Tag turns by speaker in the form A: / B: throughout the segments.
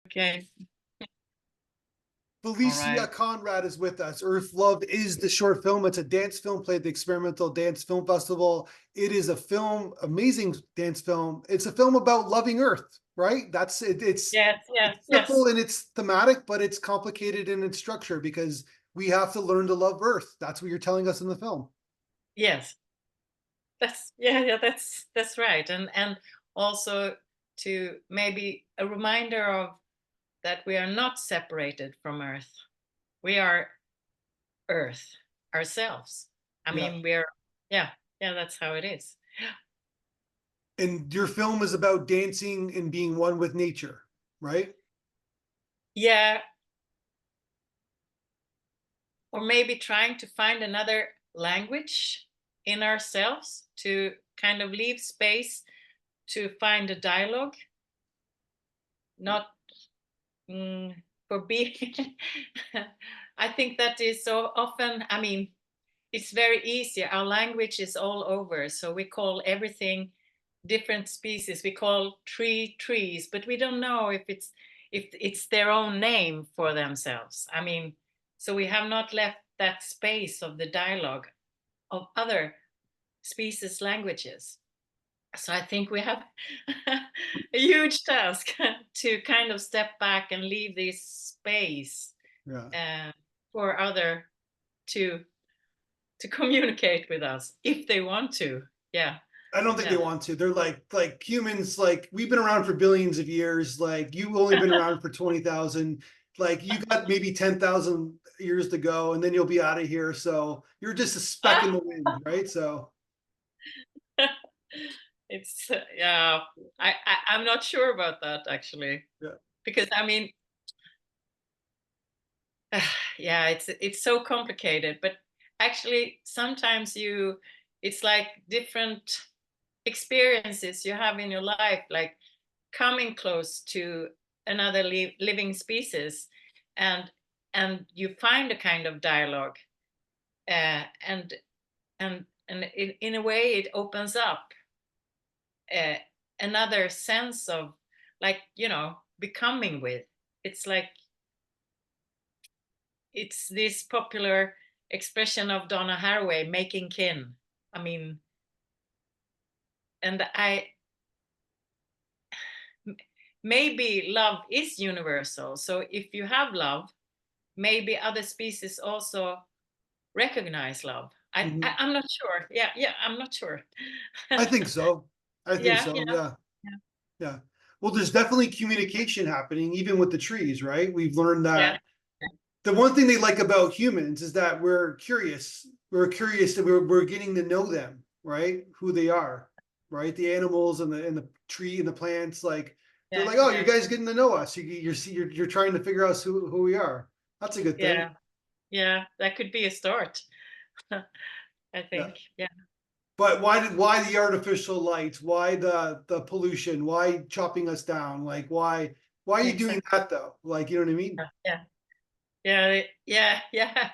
A: Okay.
B: Felicia
A: Right.
B: Konrad is with us. Earthlove is the short film. It's a dance film played at the Experimental Dance Film Festival. It is a film, amazing dance film. It's a film about loving Earth, right? That's it.
A: Yes,
B: It's
A: yes,
B: simple
A: yes,
B: in its thematic, but it's complicated in its structure because we have to learn to love Earth. That's what you're telling us in the film.
A: yes. That's right. And also to maybe a reminder of that we are not separated from Earth. We are Earth ourselves. I
B: Yeah.
A: mean, we're yeah, yeah, that's how it is.
B: And your film is about dancing and being one with nature, right?
A: Yeah, or maybe trying to find another language in ourselves to kind of leave space to find a dialogue, not for being. I think that is so often, I mean, it's very easy. Our language is all over, so we call everything different species. We call trees, but we don't know if it's their own name for themselves. I mean, so we have not left that space of the dialogue of other species languages. So I think we have a huge task to kind of step back and leave this space
B: Yeah.
A: uh, for other to communicate with us if they want to. Yeah,
B: I don't think they
A: yeah.
B: want to. They're like humans, like we've been around for billions of years. Like you've only been around for 20,000. Like you got maybe 10,000 years to go and then you'll be out of here. So you're just a speck in the wind, right? So
A: It's yeah. I'm not sure about that actually,
B: yeah.
A: because I mean, yeah, it's so complicated. But actually, sometimes it's like different experiences you have in your life, like coming close to another living species, and you find a kind of dialogue, and in a way it opens up uh, another sense of, like, becoming with. It's like it's this popular expression of Donna Haraway, making kin. I mean, and maybe love is universal. So if you have love, maybe other species also recognize love.
B: Mhm.
A: I'm not sure. Yeah, yeah, I'm not sure.
B: I think so. I think
A: Yeah,
B: so.
A: yeah,
B: Yeah.
A: yeah,
B: Yeah. Well, there's definitely communication happening, even with the trees, right? We've learned
A: yeah,
B: that the one thing they like about humans is that we're curious. We're curious that we're getting to know them, right? Who they are, right? The animals and the tree and the plants, like they're
A: yeah,
B: like, oh, you
A: yeah,
B: guys getting to know us. You're trying to figure out who we are. That's a good thing.
A: yeah, yeah. That could be a start. I
B: Yeah.
A: think. Yeah,
B: But why the artificial lights? Why the pollution? Why chopping us down? Like why are you doing
A: exactly.
B: that though? Like you know what I mean?
A: Yeah, yeah, yeah, yeah,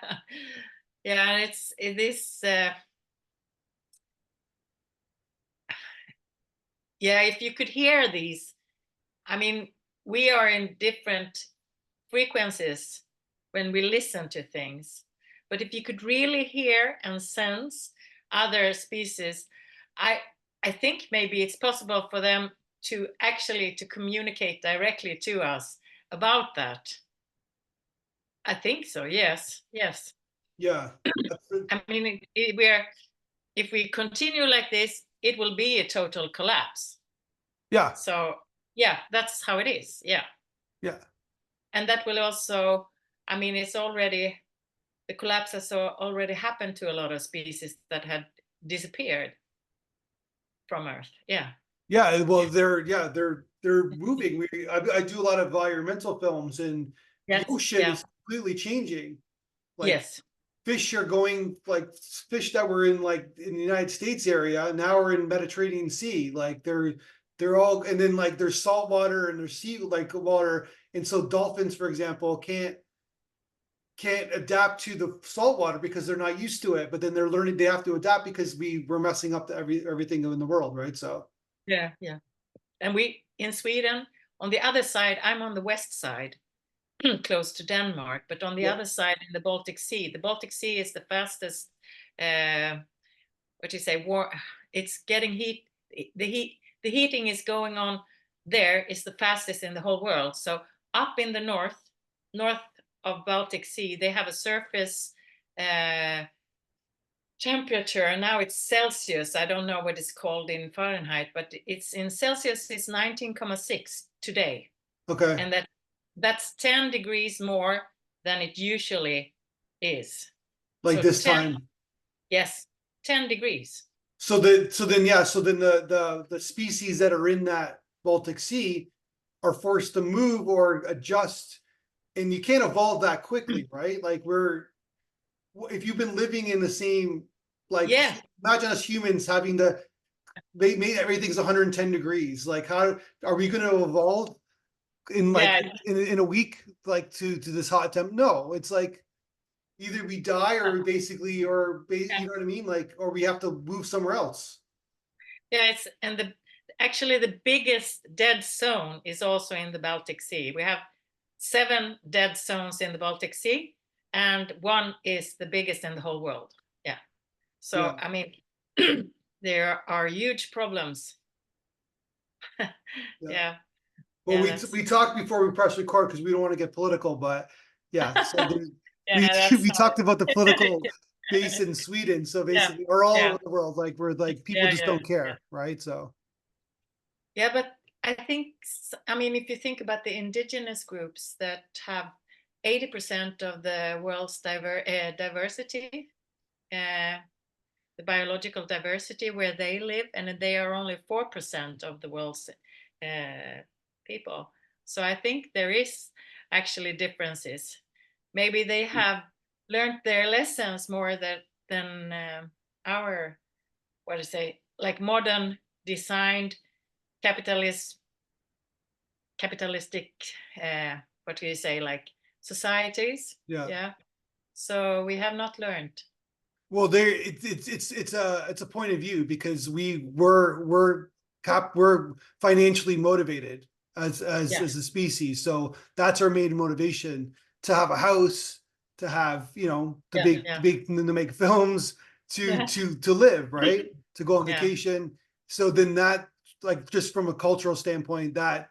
A: yeah. It is. Yeah, if you could hear these, I mean, we are in different frequencies when we listen to things. But if you could really hear and sense other species, I I think maybe it's possible for them to actually to communicate directly to us about that. I think so. Yes. Yes.
B: Yeah. That's
A: I mean, if we continue like this, it will be a total collapse.
B: yeah.
A: So yeah, that's how it is. Yeah.
B: Yeah.
A: And that will also, I mean, it's already, the collapse has already happened to a lot of species that had disappeared from Earth. Yeah.
B: Yeah. Well,
A: Yeah.
B: they're moving. I do a lot of environmental films, and the
A: Yes.
B: ocean
A: Yeah.
B: is completely changing. Like
A: Yes.
B: fish are going like fish that were in like in the United States area now are in Mediterranean Sea. Like they're all, and then like there's salt water and there's sea like water, and so dolphins, for example, can't adapt to the salt water because they're not used to it. But then they're learning they have to adapt because we're messing up everything in the world, right? So
A: Yeah. Yeah. And we in Sweden, on the other side, I'm on the west side, close to Denmark, but on the
B: Yeah.
A: other side in the Baltic Sea is the fastest, what do you say, war, it's getting the heating is going on there is the fastest in the whole world. So up in the north of Baltic Sea, they have a surface temperature, and now it's Celsius. I don't know what it's called in Fahrenheit, but it's in Celsius, it's 19.6 today.
B: Okay.
A: And that's 10 degrees more than it usually is.
B: Like
A: So
B: this
A: 10,
B: time.
A: yes, 10 degrees.
B: So the species that are in that Baltic Sea are forced to move or adjust, and you can't evolve that quickly, right? Like if you've been living in the same, like,
A: Yeah,
B: imagine us humans having to make everything's 110 degrees. Like, how are we going to evolve in like
A: yeah,
B: in a week, like to this hot temp? No, it's like either we die or basically,
A: yeah.
B: you know what I mean? Like, or we have to move somewhere else.
A: Yeah, it's and actually the biggest dead zone is also in the Baltic Sea. We have 7 dead zones in the Baltic Sea, and one is the biggest in the whole world. Yeah. So
B: Yeah.
A: I mean, there are huge problems.
B: Yeah.
A: Yeah,
B: Well,
A: yeah,
B: we talked before we press record because we don't want to get political, but yeah, so
A: yeah,
B: we
A: that's
B: we
A: how
B: talked about the
A: it.
B: political base in Sweden. So
A: Yeah,
B: basically, or all
A: yeah,
B: over the world, like we're like people
A: yeah,
B: just
A: yeah,
B: don't
A: yeah.
B: care, right? So
A: Yeah, but I think, I mean, if you think about the indigenous groups that have 80% of the world's diversity, uh, the biological diversity where they live, and they are only 4% of the world's people. So I think there is actually differences. Maybe they have learned their lessons more than our, what to say, like modern designed capitalist capitalistic, what do you say, like societies.
B: yeah.
A: Yeah, so we have not learned.
B: Well, there it's a point of view because we're financially motivated
A: Yeah,
B: as a species. So that's our main motivation to have a house, to have,
A: yeah, yeah,
B: to make films,
A: yeah,
B: to live, right? To go on
A: yeah,
B: vacation. So then that, like, just from a cultural standpoint, that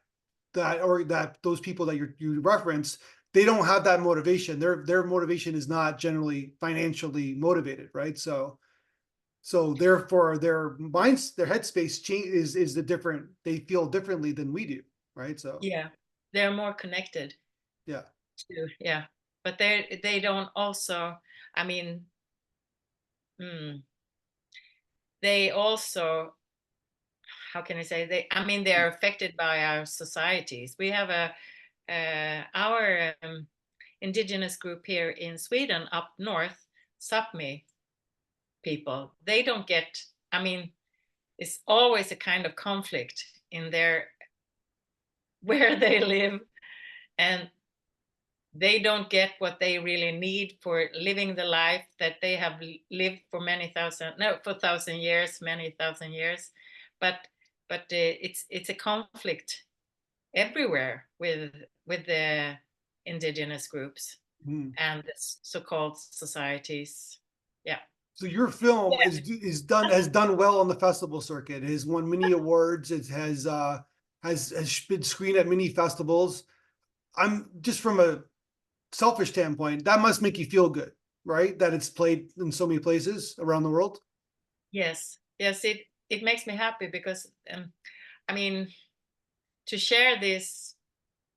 B: those people that you reference, they don't have that motivation. Their motivation is not generally financially motivated, right? So therefore their headspace change is the different. They feel differently than we do, right? So
A: yeah. They're more connected
B: yeah.
A: to, yeah, but they don't also, I mean, hmm, they also, how can I say, they, I mean, they are affected by our societies. We have our indigenous group here in Sweden up north, Sapmi people. They don't get, I mean, it's always a kind of conflict in their where they live, and they don't get what they really need for living the life that they have lived for for 1,000 years, many thousand years. But it's a conflict everywhere with the indigenous groups
B: Mhm.
A: and the so-called societies. Yeah.
B: So your film
A: Yeah.
B: has done well on the festival circuit. It has won many awards. It has been screened at many festivals. I'm just from a selfish standpoint, that must make you feel good, right? That it's played in so many places around the world.
A: Yes. Yes. It makes me happy because I mean, to share this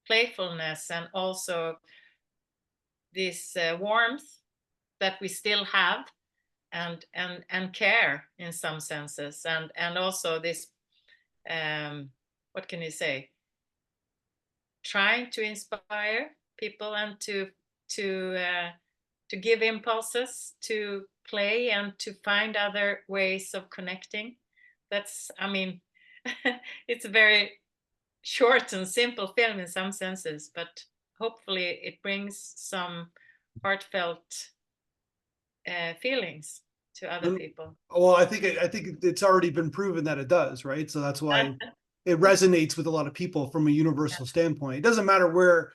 A: playfulness and also this warmth that we still have, and care in some senses, and also this, what can you say, trying to inspire people and to give impulses to play and to find other ways of connecting. That's, I mean, it's a very short and simple film in some senses, but hopefully it brings some heartfelt feelings to other
B: And,
A: people.
B: well, I think it's already been proven that it does, right? So that's why it resonates with a lot of people from a universal standpoint. It doesn't matter where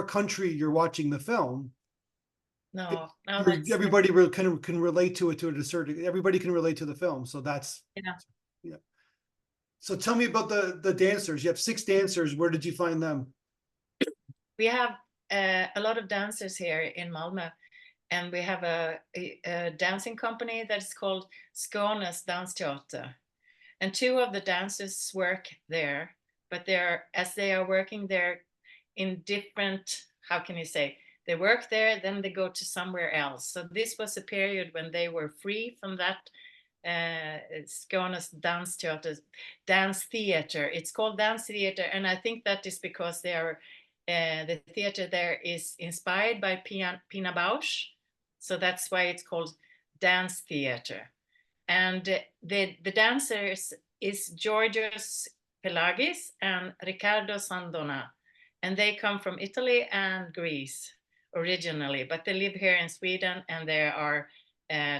B: country you're watching the film.
A: No, that's
B: Everybody can relate to it to a certain. Everybody can relate to the film, so that's yeah. So tell me about the dancers. You have 6 dancers. Where did you find them?
A: We have a lot of dancers here in Malmö, and we have a dancing company that is called Skånes Dansteater, and 2 of the dancers work there, but they are working there in different, how can you say, they work there, then they go to somewhere else. So this was a period when they were free from that Skånes Dansteater, dance theater. It's called dance theater, and I think that is because they are the theater there is inspired by Pina Bausch, so that's why it's called dance theater. And the dancers is Georgios Pelagis and Riccardo Sandona, and they come from Italy and Greece originally, but they live here in Sweden, and they are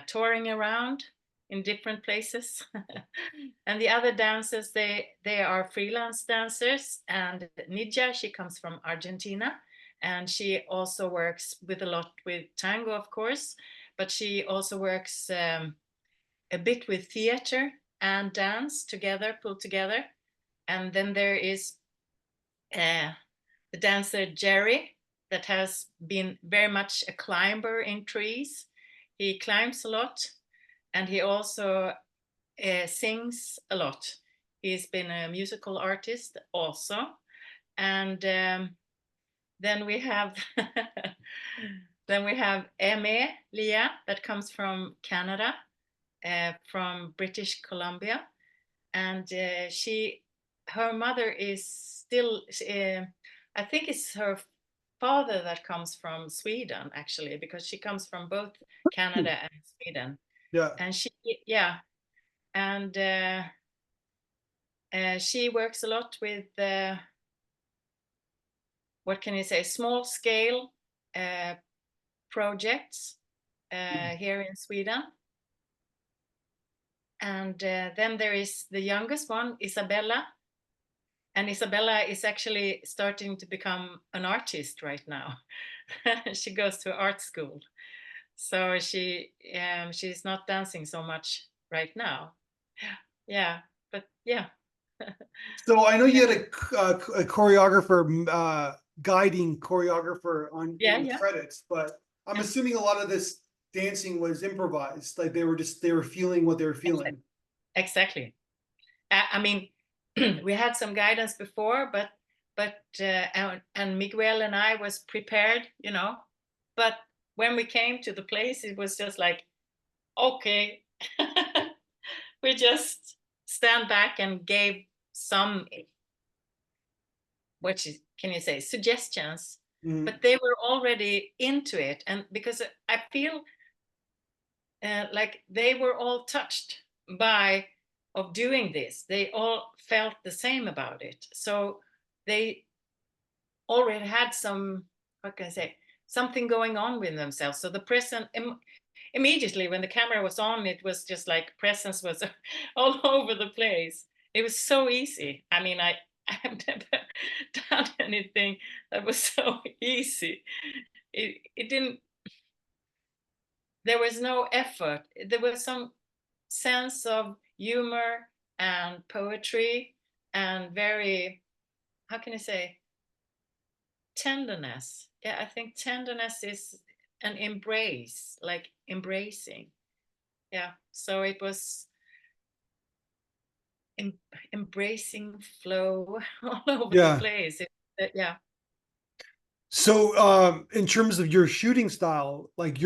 A: touring around in different places. And the other dancers, they are freelance dancers, and Nidja, she comes from Argentina, and she also works with a lot with tango, of course, but she also works a bit with theater and dance together, pulled together. And then there is the dancer Jerry, that has been very much a climber in trees. He climbs a lot, and he also sings a lot. He's been a musical artist also. And then we have Emilia, that comes from Canada, from British Columbia, and her mother is still, I think it's her father that comes from Sweden, actually, because she comes from both Canada and Sweden.
B: Yeah.
A: And she works a lot with what can you say, small scale projects here in Sweden. And then there is the youngest one, Isabella. And Isabella is actually starting to become an artist right now. She goes to art school. So she's not dancing so much right now. Yeah, but yeah.
B: So I know you had a choreographer, guiding choreographer on in the credits, but I'm assuming a lot of this dancing was improvised. Like they were feeling what they were feeling.
A: Exactly. I mean, we had some guidance before, but and Miguel and I was prepared, you know. But when we came to the place, it was just like, okay, we just stand back and gave some, can you say, suggestions. But they were already into it, and because I feel like they were all touched by of doing this, they all felt the same about it, so they already had some, what can I say, something going on with themselves. So the present, immediately when the camera was on, it was just like presence was all over the place. It was so easy. I mean, I have never done anything that was so easy. It didn't, there was no effort. There was some sense of humor and poetry and very, how can I say, tenderness. Yeah, I think tenderness is an embrace, like embracing. Yeah, so it was embracing flow all over the place. Yeah.
B: So in terms of your shooting style, like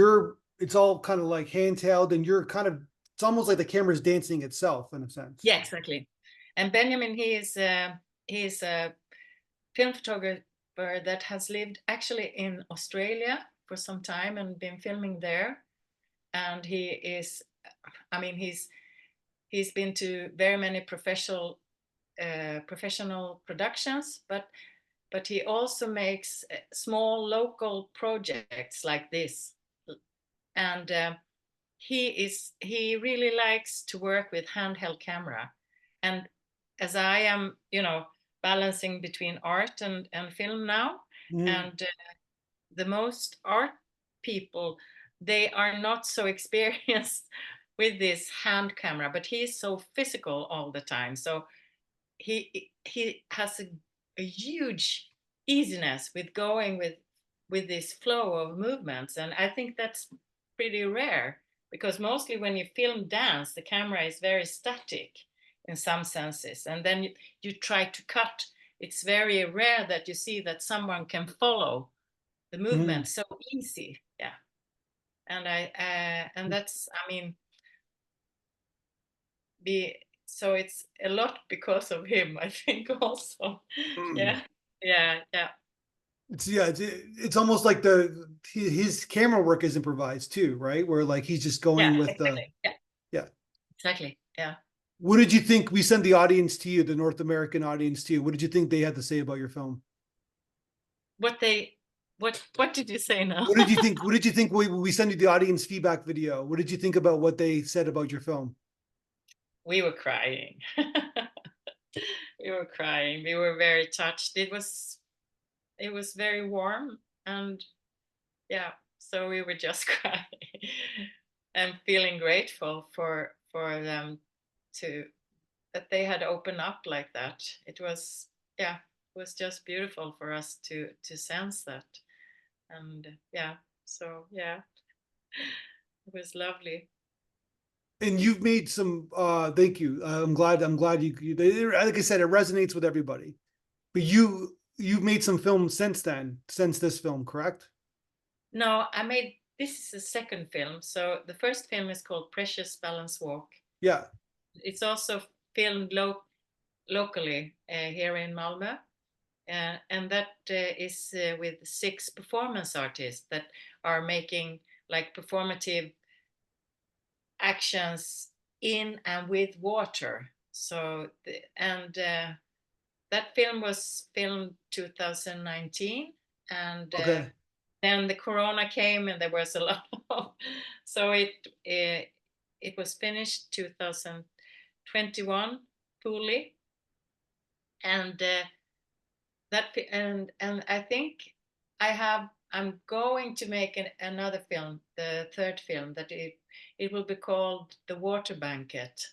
B: it's all kind of like handheld, and you're kind of, it's almost like the camera's dancing itself in a sense.
A: Yeah, exactly. And Benjamin, he is a film photographer that has lived actually in Australia for some time and been filming there. And he is, I mean, he's been to very many professional productions, but he also makes small local projects like this. And he really likes to work with handheld camera. And as I am, balancing between art and film now,
B: Mhm.
A: and the most art people, they are not so experienced with this hand camera, but he is so physical all the time. So he has a huge easiness with going with this flow of movements, and I think that's pretty rare, because mostly when you film dance, the camera is very static in some senses, and then you try to cut. It's very rare that you see that someone can follow the movement
B: Mhm.
A: so easy. Yeah. And and that's, I mean, be so it's a lot because of him, I think, also.
B: Mm.
A: Yeah, yeah.
B: It's almost like his camera work is improvised too, right? Where like he's just going
A: Yeah,
B: with the
A: exactly. Yeah,
B: yeah.
A: exactly. Yeah.
B: What did you think? We sent the audience to you, the North American audience to you. What did you think they had to say about your film?
A: What they what did you say now?
B: What did you think? What did you think we sent you the audience feedback video? What did you think about what they said about your film?
A: We were crying. We were crying. We were very touched. It was very warm, and yeah, so we were just crying and feeling grateful for them, to that they had opened up like that. It was, yeah, it was just beautiful for us to sense that. And yeah, so yeah, it was lovely.
B: And you've made some thank you. I'm glad like I said, it resonates with everybody. But you've made some films since then, since this film, correct?
A: No, I made, this is the second film. So the first film is called Precious Balance Walk.
B: Yeah.
A: It's also filmed locally here in Malmö. And that is with 6 performance artists that are making like performative actions in and with water. So that film was filmed 2019, and
B: Okay.
A: then the corona came and there was a lot of, so it was finished 2021 fully. And and I think I'm going to make another film, the third film, that it will be called The Water Banquet.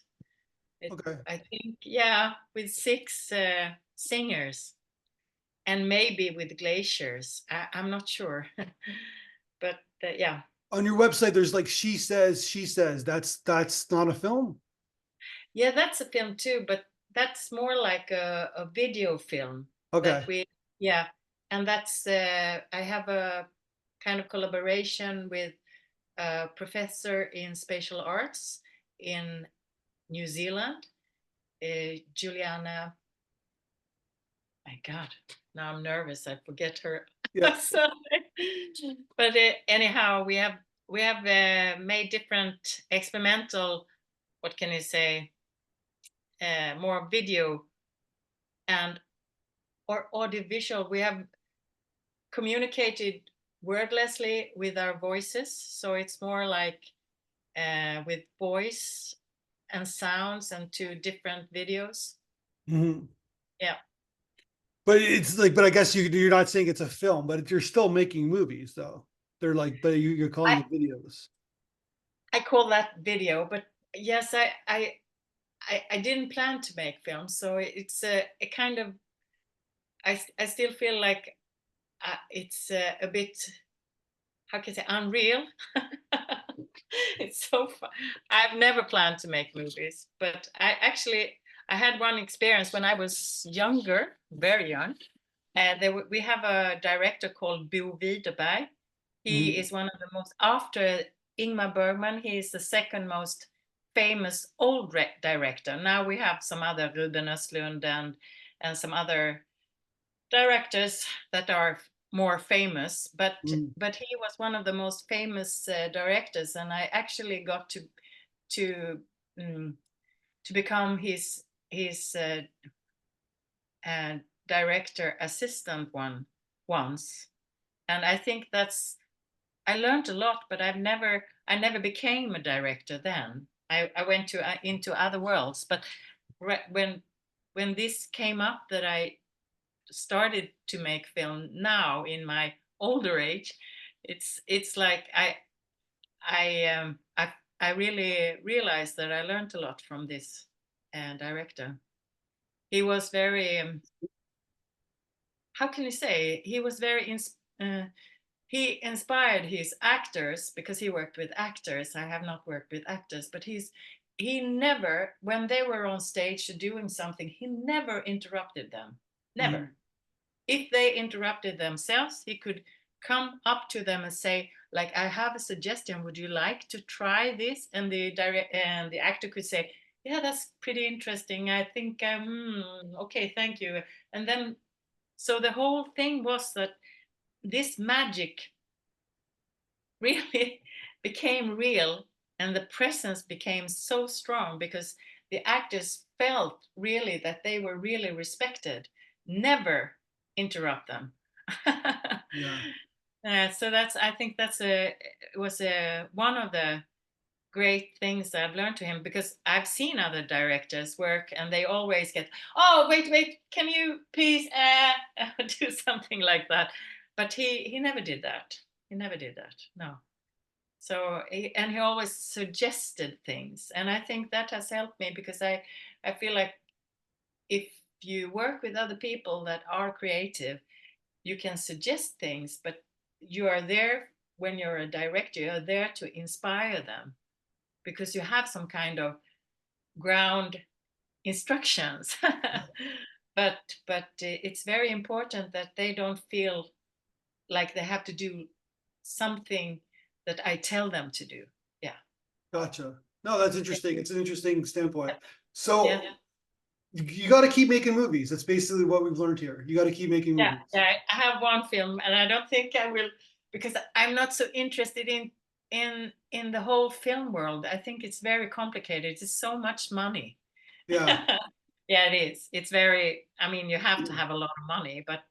B: Okay.
A: I think, yeah, with 6 singers, and maybe with glaciers. I'm not sure. But yeah.
B: On your website, there's like she says. That's not a film.
A: Yeah, that's a film too, but that's more like a video film that
B: Okay.
A: we, yeah. And that's, I have a kind of collaboration with a professor in spatial arts in New Zealand, Juliana. My God, now I'm nervous. I forget her
B: Yeah.
A: surname. But anyhow, we have made different experimental, what can you say, more video and or audiovisual. We have communicated wordlessly with our voices, so it's more like with voice and sounds, and 2 different videos.
B: Mhm.
A: Yeah.
B: But it's like, but I guess you're not saying it's a film, but you're still making movies though. They're like, but you're calling
A: I
B: it videos.
A: I call that video, but yes, I didn't plan to make films, so it's a kind of, I still feel like it's a bit, how can I say, unreal. It's so fun. I've never planned to make movies, but I had one experience when I was younger, very young. We have a director called Bo Widerberg. He
B: Mhm.
A: is one of the most, after Ingmar Bergman, he is the second most famous old director. Now we have some other, Ruben Östlund and some other directors that are more famous, but
B: Mhm.
A: he was one of the most famous directors, and I actually got to um, to become his director assistant once. And I think I learned a lot, but I never became a director then. I went into other worlds, but when when this came up that I started to make film now in my older age, it's like I I really realized that I learned a lot from this director. He was very how can you say, he was very he inspired his actors because he worked with actors. I have not worked with actors, but he never, when they were on stage doing something, he never interrupted them. Never.
B: Mhm.
A: If they interrupted themselves, he could come up to them and say, like, I have a suggestion, would you like to try this? And the actor could say, yeah, that's pretty interesting, I think okay, thank you. And then, so the whole thing was that this magic really became real, and the presence became so strong because the actors felt really that they were really respected. Never interrupt them.
B: Yeah.
A: So that's, I think that's a was a one of the great things that I've learned to him, because I've seen other directors work and they always get, oh wait, can you please do something like that? But he never did that. He never did that. No. So and he always suggested things, and I think that has helped me, because I feel like if you work with other people that are creative, you can suggest things, but you are there, when you're a director, you're there to inspire them, because you have some kind of ground instructions. but it's very important that they don't feel like they have to do something that I tell them to do. Yeah.
B: Gotcha. No, that's interesting. It's an interesting standpoint.
A: Yeah.
B: So you got to keep making movies. That's basically what we've learned here. You got to keep making
A: Yeah,
B: movies.
A: yeah. I have one film, and I don't think I will, because I'm not so interested in the whole film world. I think it's very complicated. It's so much money.
B: Yeah.
A: Yeah, it is. It's very. I mean, you have to have a lot of money, but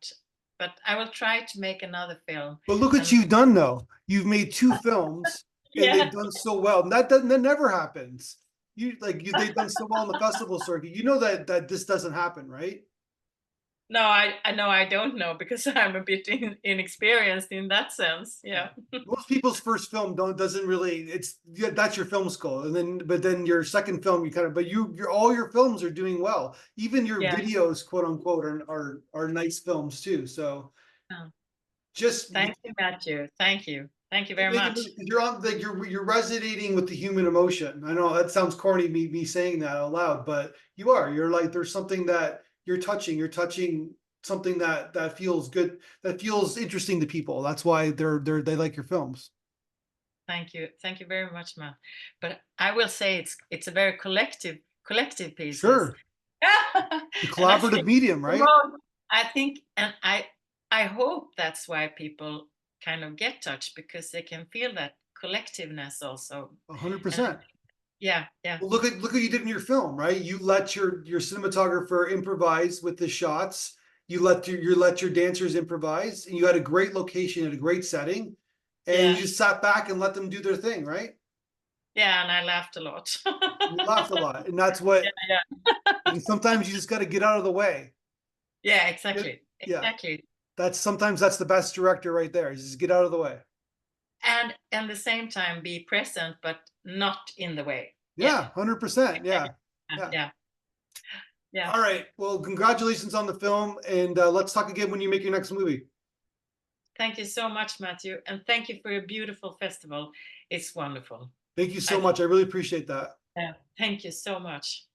A: I will try to make another film.
B: But look what
A: And
B: you've done though. You've made two films and
A: yeah,
B: they've done so well. And that never happens. They've done so well on the festival circuit. You know that this doesn't happen, right?
A: no, I know I don't know, because I'm a bit inexperienced in that sense.
B: Yeah.
A: Yeah,
B: Most people's first film doesn't really, it's, yeah, that's your film school. And then but then your second film you kind of, but your all your films are doing well. Even your
A: yeah.
B: videos, quote unquote, are nice films too. So
A: Oh,
B: just
A: thank you, Matthew. Thank you
B: keep
A: very
B: making
A: much.
B: movies, 'cause you're on like you're resonating with the human emotion. I know that sounds corny, me saying that out loud, but you are. You're like, there's something that you're touching something that feels good, that feels interesting to people. That's why they like your films.
A: Thank you very much, Matt. But I will say it's a very collective pieces.
B: Sure. The
A: And I
B: collaborative
A: think
B: medium,
A: the
B: right?
A: most, I think, and I hope that's why people kind of get touched, because they can feel that collectiveness also.
B: hundred
A: And
B: percent.
A: yeah, yeah,
B: Well, look what you did in your film, right? You let your cinematographer improvise with the shots. You let your dancers improvise, and you had a great location and a great setting, and you
A: yeah,
B: just sat back and let them do their thing, right?
A: yeah. And I laughed a lot.
B: You laughed a lot, and that's what.
A: Yeah,
B: And sometimes you just got to get out of the way.
A: yeah,
B: Get-
A: exactly,
B: Yeah,
A: exactly.
B: that's the best director right there. Is just get out of the way.
A: And the same time be present, but not in the way. Yeah,
B: Yeah, 100%. Yeah, yeah.
A: yeah, yeah.
B: All right. Well, congratulations on the film, and let's talk again when you make your next movie.
A: Thank you so much, Matthew, and thank you for a beautiful festival. It's wonderful.
B: Thank you so
A: I
B: much. I really appreciate that.
A: Yeah, thank you so much.